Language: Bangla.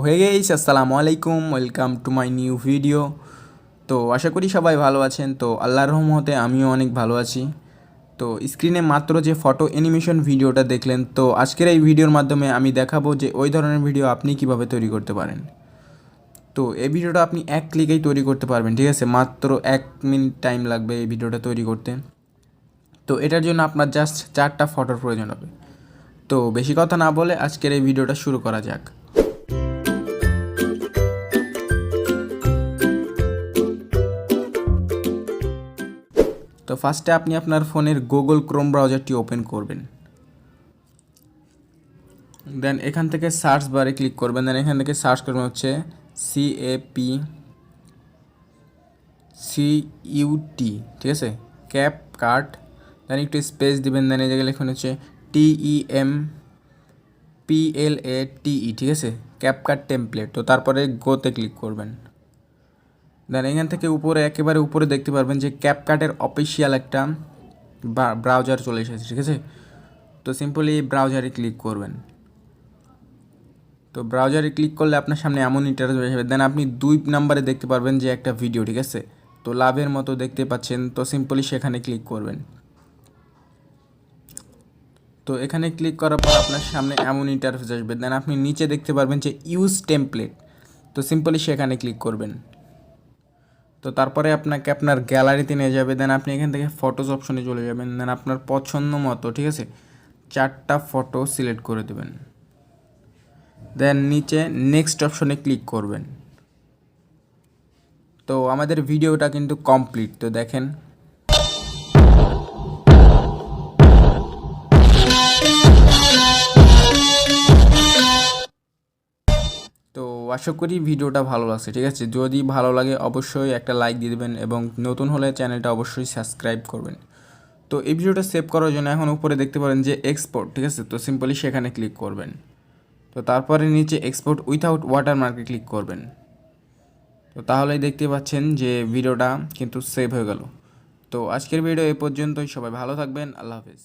হে গাইস, আসসালামু আলাইকুম, welcome to my new video. তো আশা করি সবাই ভালো আছেন। তো আল্লাহর রহমতে আমিও অনেক ভালো আছি। তো স্ক্রিনে মাত্র যে ফটো অ্যানিমেশন ভিডিওটা দেখলেন, তো আজকের এই ভিডিওর মাধ্যমে আমি দেখাবো যে ওই ধরনের ভিডিও আপনি কিভাবে তৈরি করতে পারেন। তো এই ভিডিওটা আপনি এক ক্লিকেই তৈরি করতে পারবেন, ঠিক আছে? মাত্র 1 মিনিট টাইম লাগবে এই ভিডিওটা তৈরি করতে। তো এটার জন্য আপনার জাস্ট 4টা ফটোর প্রয়োজন হবে। তো বেশি কথা না বলে আজকের এই ভিডিওটা শুরু করা যাক। তো ফার্স্টে আপনি আপনার ফোনের গুগল ক্রোম ব্রাউজারটি ওপেন করবেন। দেন এখান থেকে সার্চ বারে ক্লিক করবেন। দেন এখান থেকে সার্চ করবেন হচ্ছে CAPCUT, ঠিক আছে? ক্যাপকাট। দেন একটু স্পেস দিবেন। দেন এই জায়গায় লিখুন হচ্ছে TEMPLATE, ঠিক আছে? CapCut template. তো তারপরে গোতে ক্লিক করবেন। দেন এখান থেকে উপরে একেবারে উপরে দেখতে পারবেন যে ক্যাপকাটের অফিসিয়াল একটা ব্রাউজার চলে এসেছে, ঠিক আছে? তো সিম্পলি ব্রাউজারে ক্লিক করবেন। তো ব্রাউজারে ক্লিক করলে আপনার সামনে এমন ইন্টারফেস হয়ে যাবে। দেন আপনি 2 নম্বরে দেখতে পারবেন যে একটা ভিডিও, ঠিক আছে? তো লাভের মতো দেখতে পাচ্ছেন। তো সিম্পলি সেখানে ক্লিক করবেন। তো এখানে ক্লিক করার পর আপনার সামনে এমন ইন্টারফেস আসবে। দেন আপনি নিচে দেখতে পারবেন যে ইউজ টেমপ্লেট। তো সিম্পলি সেখানে ক্লিক করবেন। তো তারপরে আপনাকে আপনার গ্যালারিতে নিয়ে যাবে। দেন আপনি এখান থেকে ফটোস অপশনে চলে যাবেন। দেন আপনার পছন্দ মতো, ঠিক আছে, 4টা ফটো সিলেক্ট করে দেবেন। দেন নিচে নেক্সট অপশনে ক্লিক করবেন। তো আমাদের ভিডিওটা কিন্তু কমপ্লিট। তো দেখেন, তো আশা করি ভিডিওটা ভালো লাগছে, ঠিক আছে? যদি ভালো লাগে অবশ্যই একটা লাইক দিয়ে দেবেন এবং নতুন হলে চ্যানেলটা অবশ্যই সাবস্ক্রাইব করবেন। তো এই ভিডিওটা সেভ করার জন্য এখন উপরে দেখতে পারেন যে এক্সপোর্ট, ঠিক আছে? তো সিম্পলি সেখানে ক্লিক করবেন। তো তারপরে নিচে এক্সপোর্ট উইথাউট ওয়াটারমার্কে ক্লিক করবেন। তো তাহলেই দেখতে পাচ্ছেন যে ভিডিওটা কিন্তু সেভ হয়ে গেল। তো আজকের ভিডিও এ পর্যন্তই। সবাই ভালো থাকবেন। আল্লাহ হাফেজ।